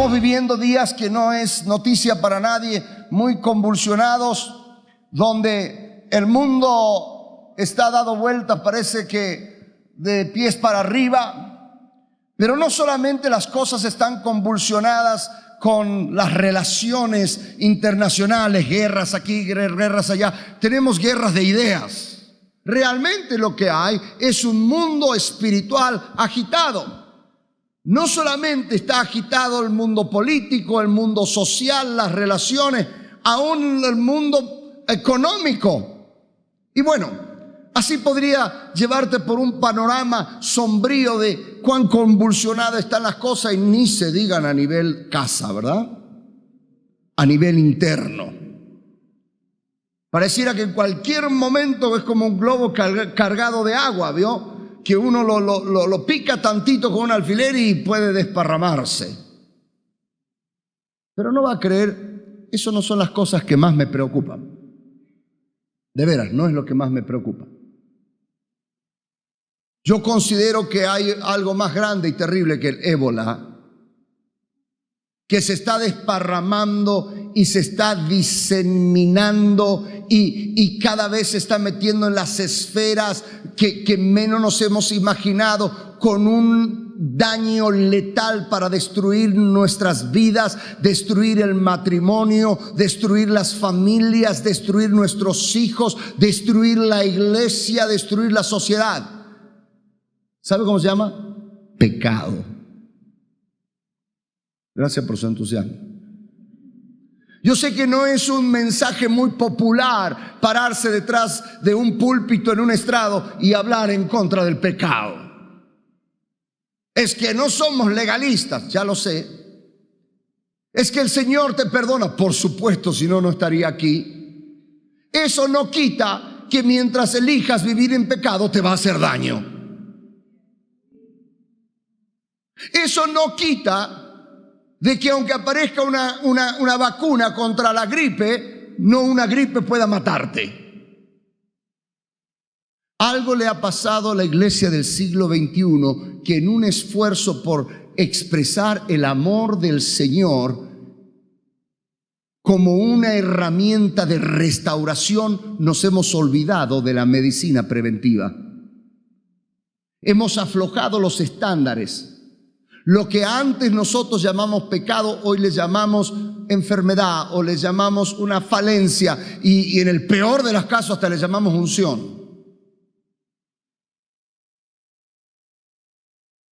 Estamos viviendo días que no es noticia para nadie, muy convulsionados, donde el mundo está dado vueltas, parece que de pies para arriba. Pero no solamente las cosas están convulsionadas con las relaciones internacionales, guerras aquí, guerras allá. Tenemos guerras de ideas. Realmente lo que hay es un mundo espiritual agitado. No solamente está agitado el mundo político, el mundo social, las relaciones, aún el mundo económico. Y bueno, así podría llevarte por un panorama sombrío de cuán convulsionadas están las cosas, y ni se digan a nivel casa, ¿verdad? A nivel interno. Pareciera que en cualquier momento es como un globo cargado de agua, ¿vio? Que uno lo pica tantito con un alfiler y puede desparramarse. Pero no va a creer, eso no son las cosas que más me preocupan. De veras, no es lo que más me preocupa. Yo considero que hay algo más grande y terrible que el ébola, que se está desparramando y se está diseminando y cada vez se está metiendo en las esferas que menos nos hemos imaginado, con un daño letal para destruir nuestras vidas, destruir el matrimonio, destruir las familias, destruir nuestros hijos, destruir la iglesia, destruir la sociedad. ¿Sabe cómo se llama? Pecado. Gracias por su entusiasmo. Yo sé que no es un mensaje muy popular pararse detrás de un púlpito en un estrado y hablar en contra del pecado. Es que no somos legalistas, ya lo sé. Es que el Señor te perdona, por supuesto, si no, no estaría aquí. Eso no quita que mientras elijas vivir en pecado te va a hacer daño. Eso no quita de que aunque aparezca una vacuna contra la gripe, no una gripe pueda matarte. Algo le ha pasado a la iglesia del siglo XXI, que en un esfuerzo por expresar el amor del Señor como una herramienta de restauración, nos hemos olvidado de la medicina preventiva. Hemos aflojado los estándares. Lo que antes nosotros llamamos pecado, hoy le llamamos enfermedad o le llamamos una falencia y en el peor de los casos hasta le llamamos unción.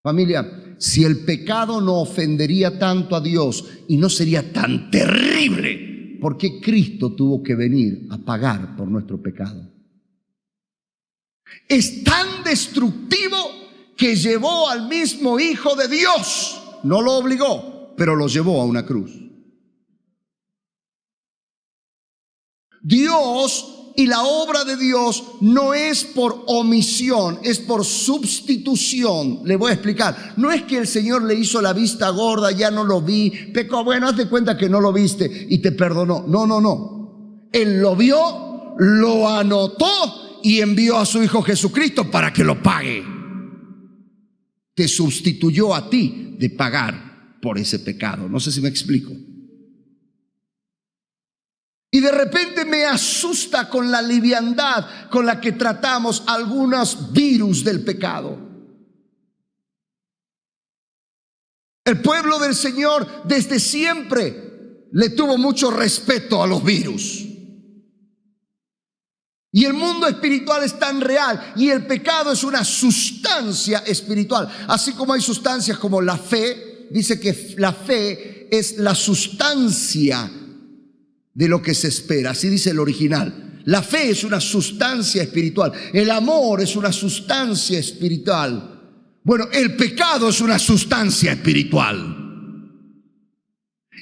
Familia, si el pecado no ofendería tanto a Dios y no sería tan terrible, ¿por qué Cristo tuvo que venir a pagar por nuestro pecado? Es tan destructivo que llevó al mismo Hijo de Dios. No lo obligó, pero lo llevó a una cruz. Dios y la obra de Dios no es por omisión, es por sustitución. Le voy a explicar. No es que el Señor le hizo la vista gorda, ya no lo vi, pecó, bueno, hazte cuenta que no lo viste y te perdonó. No, no, no. Él lo vio, lo anotó y envió a su Hijo Jesucristo para que lo pague. Te sustituyó a ti de pagar por ese pecado. No sé si me explico. Y de repente me asusta con la liviandad con la que tratamos algunos virus del pecado. El pueblo del Señor desde siempre le tuvo mucho respeto a los virus. Y el mundo espiritual es tan real y el pecado es una sustancia espiritual. Así como hay sustancias como la fe, dice que la fe es la sustancia de lo que se espera. Así dice el original. La fe es una sustancia espiritual. El amor es una sustancia espiritual. Bueno, el pecado es una sustancia espiritual.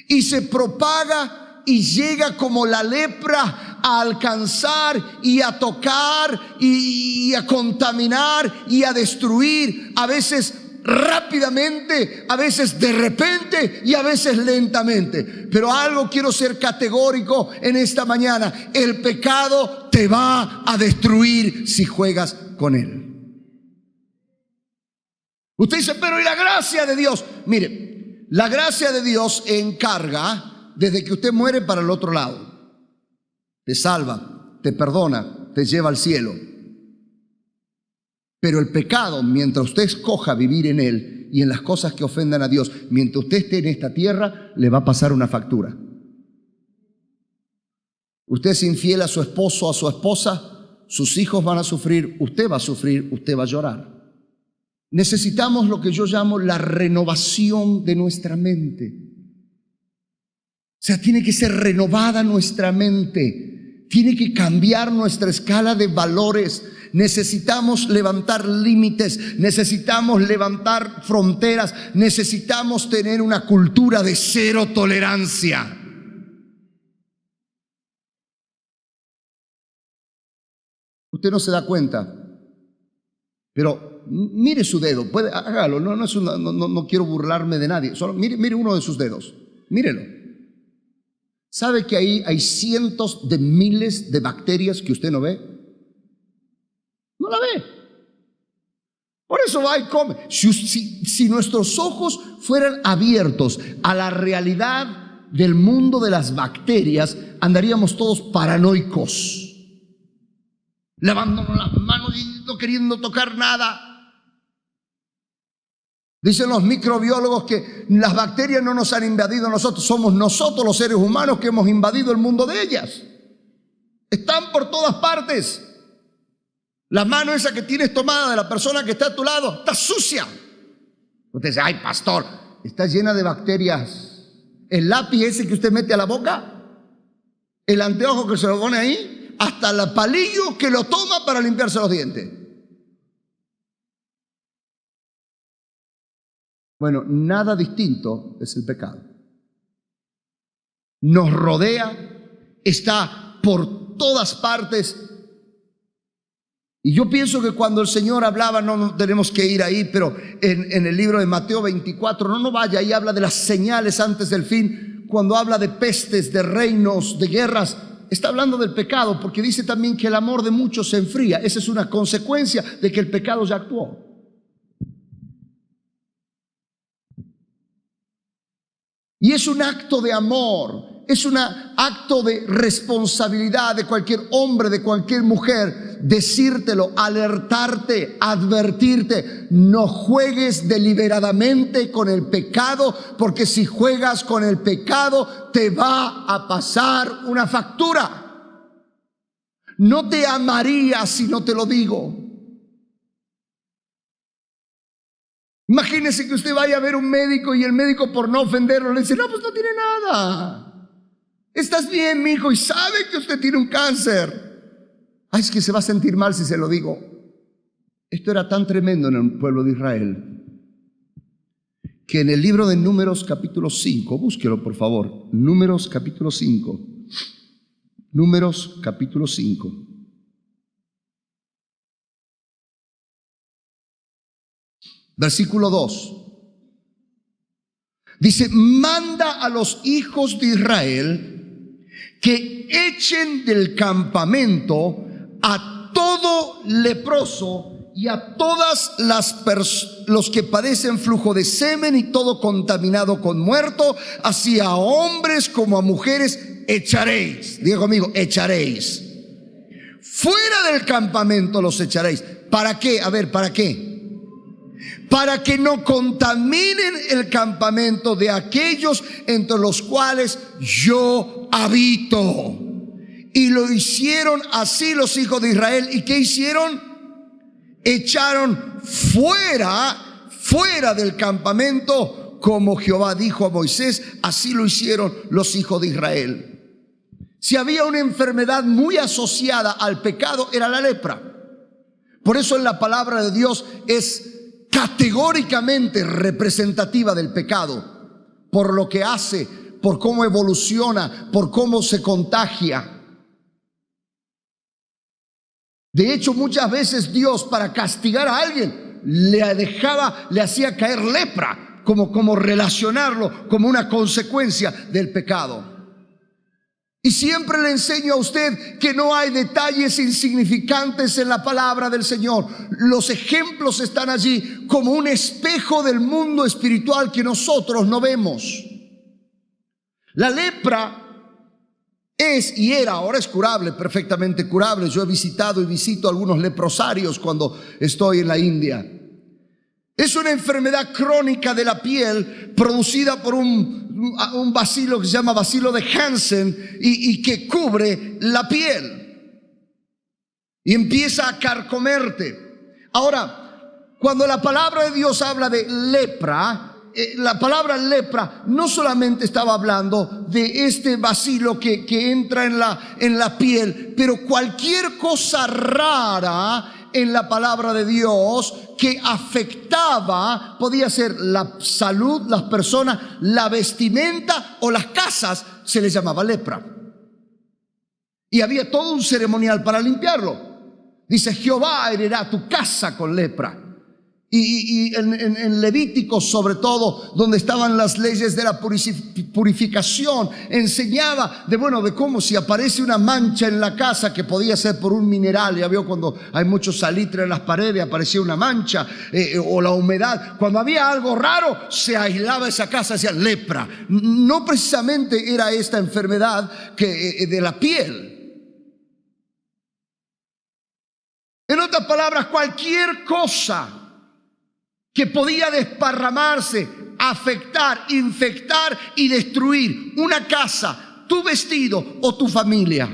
Y se propaga y llega como la lepra a alcanzar y a tocar y a contaminar y a destruir, a veces rápidamente, a veces de repente y a veces lentamente. Pero algo quiero ser categórico en esta mañana: el pecado te va a destruir si juegas con él. Usted dice, pero ¿y la gracia de Dios? Mire, la gracia de Dios encarga desde que usted muere para el otro lado. Te salva, te perdona, te lleva al cielo. Pero el pecado, mientras usted escoja vivir en él y en las cosas que ofendan a Dios, mientras usted esté en esta tierra, le va a pasar una factura. Usted es infiel a su esposo o a su esposa, sus hijos van a sufrir, usted va a llorar. Necesitamos lo que yo llamo la renovación de nuestra mente. O sea, tiene que ser renovada nuestra mente, tiene que cambiar nuestra escala de valores. Necesitamos levantar límites, necesitamos levantar fronteras, necesitamos tener una cultura de cero tolerancia. Usted no se da cuenta, pero mire su dedo, hágalo, no quiero burlarme de nadie, solo mire uno de sus dedos, mírelo. ¿Sabe que ahí hay cientos de miles de bacterias que usted no ve? No la ve. Por eso va y come. Si nuestros ojos fueran abiertos a la realidad del mundo de las bacterias, andaríamos todos paranoicos, lavándonos las manos y no queriendo tocar nada. Dicen los microbiólogos que las bacterias no nos han invadido a nosotros, somos nosotros los seres humanos que hemos invadido el mundo de ellas. Están por todas partes. La mano esa que tienes tomada de la persona que está a tu lado está sucia. Usted dice, ay pastor, está llena de bacterias. El lápiz ese que usted mete a la boca, el anteojo que se lo pone ahí, hasta el palillo que lo toma para limpiarse los dientes. Bueno, nada distinto es el pecado. Nos rodea, está por todas partes. Y yo pienso que cuando el Señor hablaba, no tenemos que ir ahí, pero en el libro de Mateo 24, no vaya, ahí habla de las señales antes del fin, cuando habla de pestes, de reinos, de guerras, está hablando del pecado, porque dice también que el amor de muchos se enfría. Esa es una consecuencia de que el pecado ya actuó. Y es un acto de amor, es un acto de responsabilidad de cualquier hombre, de cualquier mujer, decírtelo, alertarte, advertirte. No juegues deliberadamente con el pecado, porque si juegas con el pecado te va a pasar una factura. No te amaría si no te lo digo. Imagínese que usted vaya a ver un médico y el médico, por no ofenderlo, le dice, no, pues no tiene nada. Estás bien, mijo, y sabe que usted tiene un cáncer. Ay, es que se va a sentir mal si se lo digo. Esto era tan tremendo en el pueblo de Israel que en el libro de Números capítulo 5, búsquelo por favor, Números capítulo 5, Números capítulo 5. Versículo 2. Dice, manda a los hijos de Israel que echen del campamento a todo leproso y a todas los que padecen flujo de semen y todo contaminado con muerto, así a hombres como a mujeres echaréis. Diga conmigo, echaréis. Fuera del campamento los echaréis. ¿Para qué? A ver, ¿para qué? Para que no contaminen el campamento de aquellos entre los cuales yo habito. Y lo hicieron así los hijos de Israel. ¿Y qué hicieron? Echaron fuera del campamento, como Jehová dijo a Moisés, así lo hicieron los hijos de Israel. Si había una enfermedad muy asociada al pecado, era la lepra. Por eso en la palabra de Dios es categóricamente representativa del pecado, por lo que hace, por cómo evoluciona, por cómo se contagia. De hecho, muchas veces Dios, para castigar a alguien, le hacía caer lepra, como relacionarlo como una consecuencia del pecado. Y siempre le enseño a usted que no hay detalles insignificantes en la palabra del Señor. Los ejemplos están allí como un espejo del mundo espiritual que nosotros no vemos. La lepra es y era, ahora es curable, perfectamente curable. Yo he visitado y visito algunos leprosarios cuando estoy en la India. Es una enfermedad crónica de la piel producida por un bacilo que se llama bacilo de Hansen y que cubre la piel y empieza a carcomerte. Ahora, cuando la palabra de Dios habla de lepra, la palabra lepra no solamente estaba hablando de este bacilo que entra en la piel, pero cualquier cosa rara en la palabra de Dios que afectaba, podía ser la salud, las personas, la vestimenta o las casas, se les llamaba lepra. Y había todo un ceremonial para limpiarlo. Dice: Jehová herirá tu casa con lepra. Y en Levítico, sobre todo, donde estaban las leyes de la purificación, enseñaba de cómo si aparece una mancha en la casa, que podía ser por un mineral, ya vio cuando hay mucho salitre en las paredes, aparecía una mancha, o la humedad, cuando había algo raro, se aislaba esa casa, decía lepra. No precisamente era esta enfermedad de la piel. En otras palabras, cualquier cosa que podía desparramarse, afectar, infectar y destruir una casa, tu vestido o tu familia.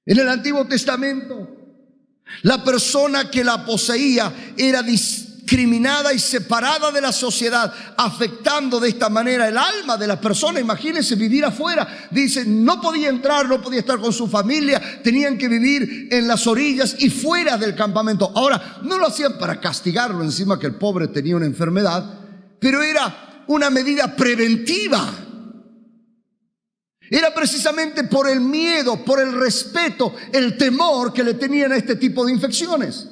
En el Antiguo Testamento, la persona que la poseía era discriminada y separada de la sociedad, afectando de esta manera el alma de la persona. Imagínense vivir afuera. Dice, no podía entrar, no podía estar con su familia, tenían que vivir en las orillas y fuera del campamento. Ahora, no lo hacían para castigarlo, encima que el pobre tenía una enfermedad, pero era una medida preventiva. Era precisamente por el miedo, por el respeto, el temor que le tenían a este tipo de infecciones.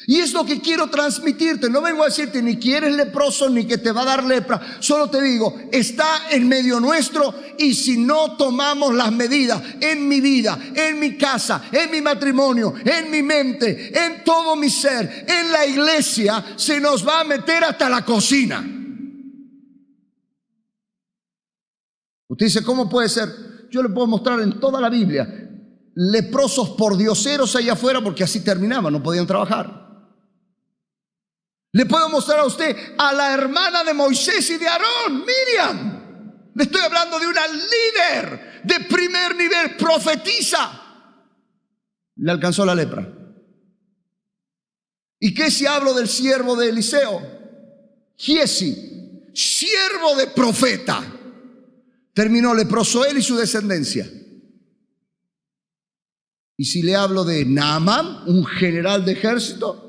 Y es lo que quiero transmitirte. No vengo a decirte ni que eres leproso ni que te va a dar lepra. Solo te digo, está en medio nuestro, y si no tomamos las medidas en mi vida, en mi casa, en mi matrimonio, en mi mente, en todo mi ser, en la iglesia, se nos va a meter hasta la cocina. Usted dice, ¿cómo puede ser? Yo le puedo mostrar en toda la Biblia leprosos pordioseros allá afuera, porque así terminaban, no podían trabajar. Le puedo mostrar a usted a la hermana de Moisés y de Aarón, Miriam. Le estoy hablando de una líder de primer nivel, profetiza. Le alcanzó la lepra. ¿Y qué si hablo del siervo de Eliseo? Giesi, siervo de profeta. Terminó leproso él y su descendencia. Y si le hablo de Naamán, un general de ejército,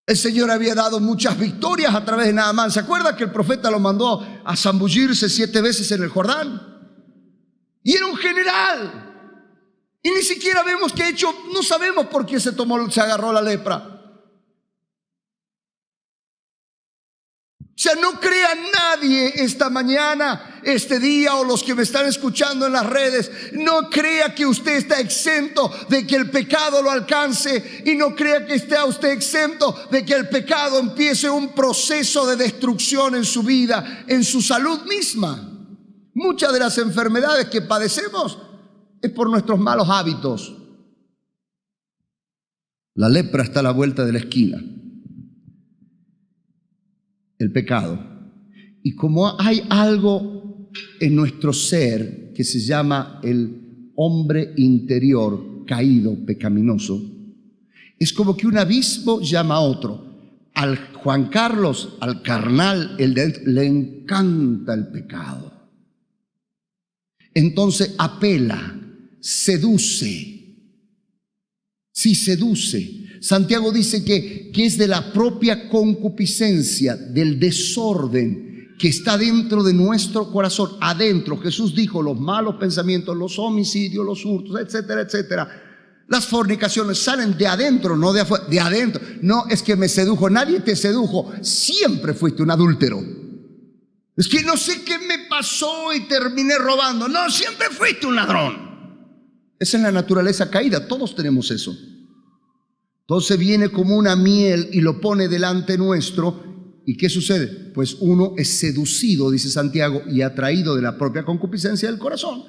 el Señor había dado muchas victorias a través de Naamán. ¿Se acuerda que el profeta lo mandó a zambullirse 7 veces en el Jordán? Y era un general. Y ni siquiera vemos qué ha hecho. No sabemos por qué se agarró la lepra. O sea, no crea nadie esta mañana, este día, o los que me están escuchando en las redes, no crea que usted está exento de que el pecado lo alcance, y no crea que esté usted exento de que el pecado empiece un proceso de destrucción en su vida, en su salud misma. Muchas de las enfermedades que padecemos es por nuestros malos hábitos. La lepra está a la vuelta de la esquina. El pecado. Y como hay algo en nuestro ser que se llama el hombre interior caído, pecaminoso, es como que un abismo llama a otro. Al Juan Carlos, al carnal, le encanta el pecado. Entonces apela, seduce. Sí, seduce. Santiago dice que es de la propia concupiscencia, del desorden que está dentro de nuestro corazón, adentro. Jesús dijo, los malos pensamientos, los homicidios, los hurtos, etcétera, etcétera. Las fornicaciones salen de adentro, no de afuera, de adentro. No es que me sedujo, nadie te sedujo, siempre fuiste un adúltero. Es que no sé qué me pasó y terminé robando. No, siempre fuiste un ladrón. Esa es la naturaleza caída, todos tenemos eso. Entonces viene como una miel y lo pone delante nuestro. ¿Y qué sucede? Pues uno es seducido, dice Santiago, y atraído de la propia concupiscencia del corazón.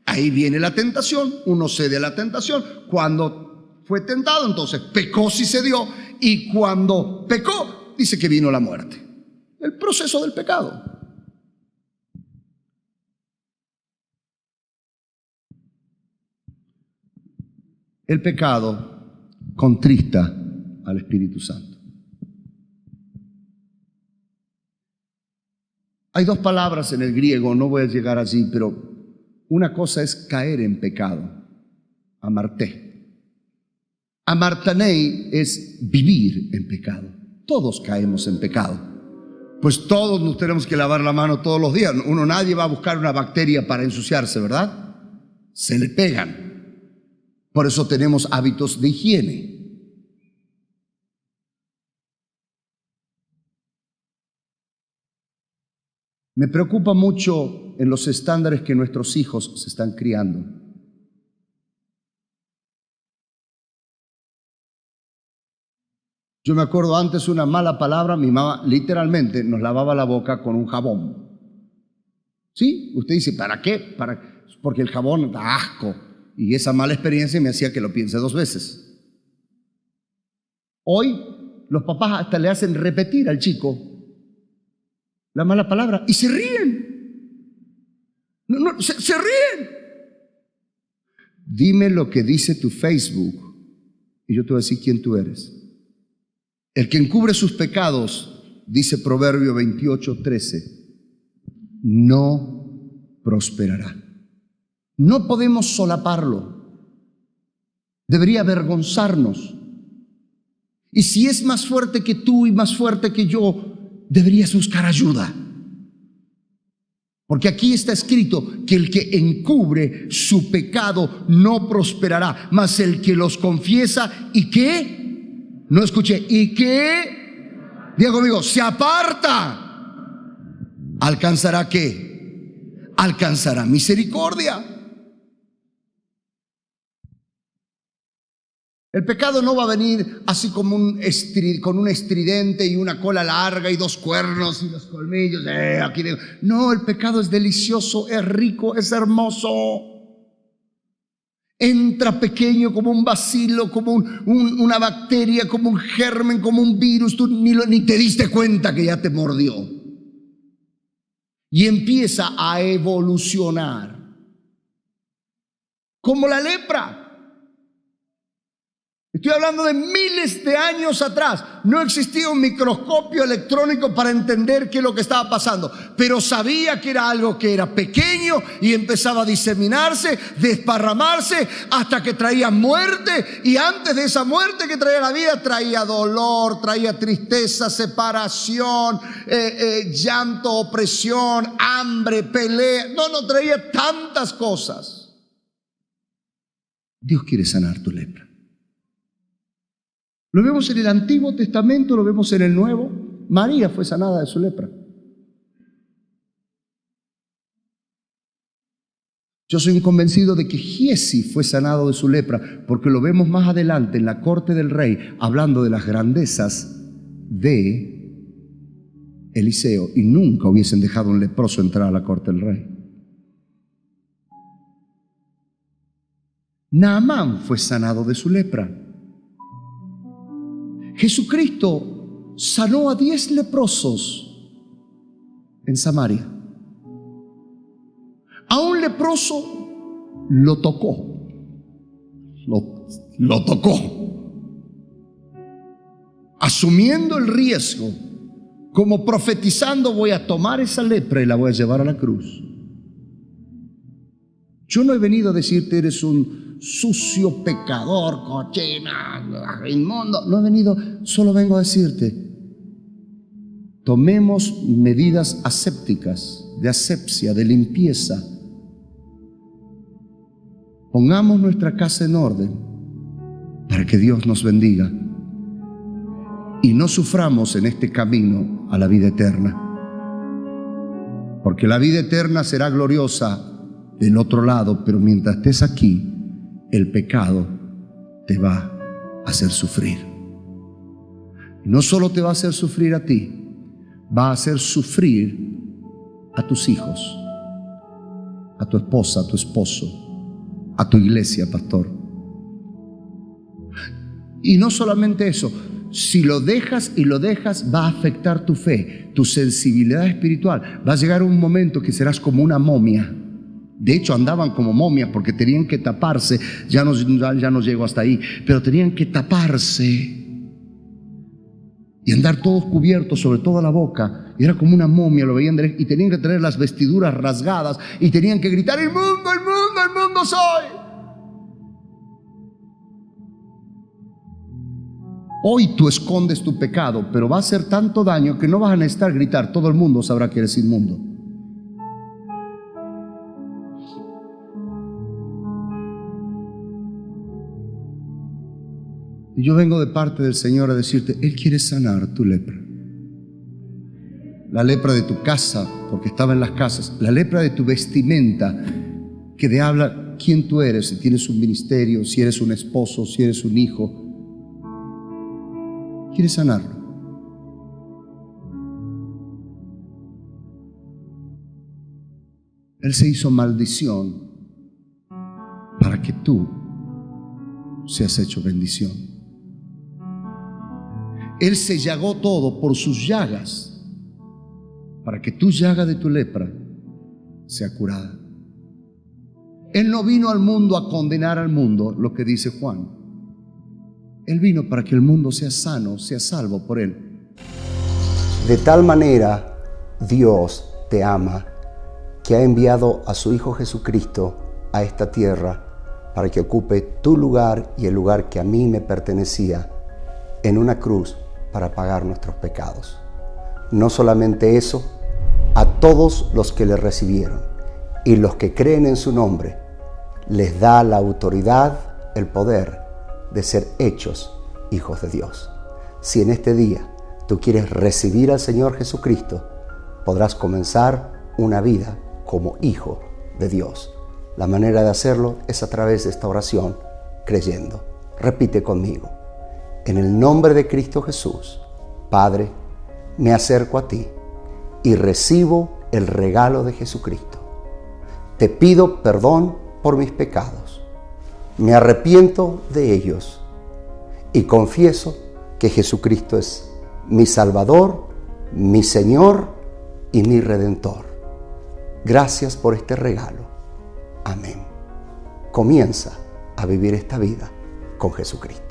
Ahí viene la tentación, uno cede a la tentación. Cuando fue tentado, entonces pecó si cedió, y cuando pecó, dice que vino la muerte. El proceso del pecado. El pecado contrista al Espíritu Santo. Hay dos palabras en el griego, no voy a llegar allí, pero una cosa es caer en pecado, amarté. Amartanei es vivir en pecado. Todos caemos en pecado. Pues todos nos tenemos que lavar la mano todos los días. Nadie va a buscar una bacteria para ensuciarse, ¿verdad? Se le pegan. Por eso tenemos hábitos de higiene. Me preocupa mucho en los estándares que nuestros hijos se están criando. Yo me acuerdo antes una mala palabra, mi mamá literalmente nos lavaba la boca con un jabón. ¿Sí? Usted dice, ¿para qué? Porque el jabón da asco. Y esa mala experiencia me hacía que lo piense dos veces. Hoy los papás hasta le hacen repetir al chico la mala palabra y se ríen. Se ríen. Dime lo que dice tu Facebook y yo te voy a decir quién tú eres. El que encubre sus pecados, dice Proverbio 28:13, no prosperará. No podemos solaparlo. Debería avergonzarnos. Y si es más fuerte que tú y más fuerte que yo, deberías buscar ayuda. Porque aquí está escrito que el que encubre su pecado no prosperará, mas el que los confiesa y que, no escuché, y que, diga conmigo, se aparta, ¿alcanzará qué? Alcanzará misericordia. El pecado no va a venir así como con un estridente y una cola larga y dos cuernos y los colmillos. No, el pecado es delicioso, es rico, es hermoso. Entra pequeño como un bacilo, como una bacteria, como un germen, como un virus. Tú ni te diste cuenta que ya te mordió. Y empieza a evolucionar. Como la lepra. Estoy hablando de miles de años atrás. No existía un microscopio electrónico para entender qué es lo que estaba pasando. Pero sabía que era algo que era pequeño y empezaba a diseminarse, desparramarse, hasta que traía muerte. Y antes de esa muerte que traía la vida, traía dolor, traía tristeza, separación, llanto, opresión, hambre, pelea. No, traía tantas cosas. Dios quiere sanar tu lepra. Lo vemos en el Antiguo Testamento, lo vemos en el Nuevo. María fue sanada de su lepra. Yo soy un convencido de que Giesi fue sanado de su lepra, porque lo vemos más adelante en la corte del rey, hablando de las grandezas de Eliseo, y nunca hubiesen dejado a un leproso entrar a la corte del rey. Naamán fue sanado de su lepra. Jesucristo sanó a 10 leprosos en Samaria. A un leproso lo tocó. Lo tocó. Asumiendo el riesgo, como profetizando, voy a tomar esa lepra y la voy a llevar a la cruz. Yo no he venido a decirte eres un sucio, pecador, cochina, inmundo. No he venido, solo vengo a decirte, tomemos medidas asépticas, de asepsia, de limpieza. Pongamos nuestra casa en orden para que Dios nos bendiga y no suframos en este camino a la vida eterna. Porque la vida eterna será gloriosa del otro lado, pero mientras estés aquí, el pecado te va a hacer sufrir. Y no solo te va a hacer sufrir a ti, va a hacer sufrir a tus hijos, a tu esposa, a tu esposo, a tu iglesia, pastor. Y no solamente eso, si lo dejas y lo dejas, va a afectar tu fe, tu sensibilidad espiritual. Va a llegar un momento que serás como una momia. De hecho, andaban como momias porque tenían que taparse. Ya no llego hasta ahí, pero tenían que taparse y andar todos cubiertos, sobre toda la boca. Y era como una momia, lo veían, y tenían que tener las vestiduras rasgadas y tenían que gritar: el mundo, el mundo, el mundo soy. Hoy tú escondes tu pecado, pero va a hacer tanto daño que no vas a necesitar gritar. Todo el mundo sabrá que eres inmundo. Y yo vengo de parte del Señor a decirte: Él quiere sanar tu lepra. La lepra de tu casa, porque estaba en las casas. La lepra de tu vestimenta, que te habla quién tú eres, si tienes un ministerio, si eres un esposo, si eres un hijo. Quiere sanarlo. Él se hizo maldición para que tú seas hecho bendición. Él se llagó todo por sus llagas para que tu llaga de tu lepra sea curada. Él no vino al mundo a condenar al mundo, lo que dice Juan. Él vino para que el mundo sea sano, sea salvo por Él. De tal manera Dios te ama, que ha enviado a su Hijo Jesucristo a esta tierra para que ocupe tu lugar y el lugar que a mí me pertenecía en una cruz para pagar nuestros pecados. No solamente eso, a todos los que le recibieron y los que creen en su nombre, les da la autoridad, el poder de ser hechos hijos de Dios. Si en este día tú quieres recibir al Señor Jesucristo, podrás comenzar una vida como hijo de Dios. La manera de hacerlo es a través de esta oración, creyendo. Repite conmigo: en el nombre de Cristo Jesús, Padre, me acerco a ti y recibo el regalo de Jesucristo. Te pido perdón por mis pecados. Me arrepiento de ellos y confieso que Jesucristo es mi Salvador, mi Señor y mi Redentor. Gracias por este regalo. Amén. Comienza a vivir esta vida con Jesucristo.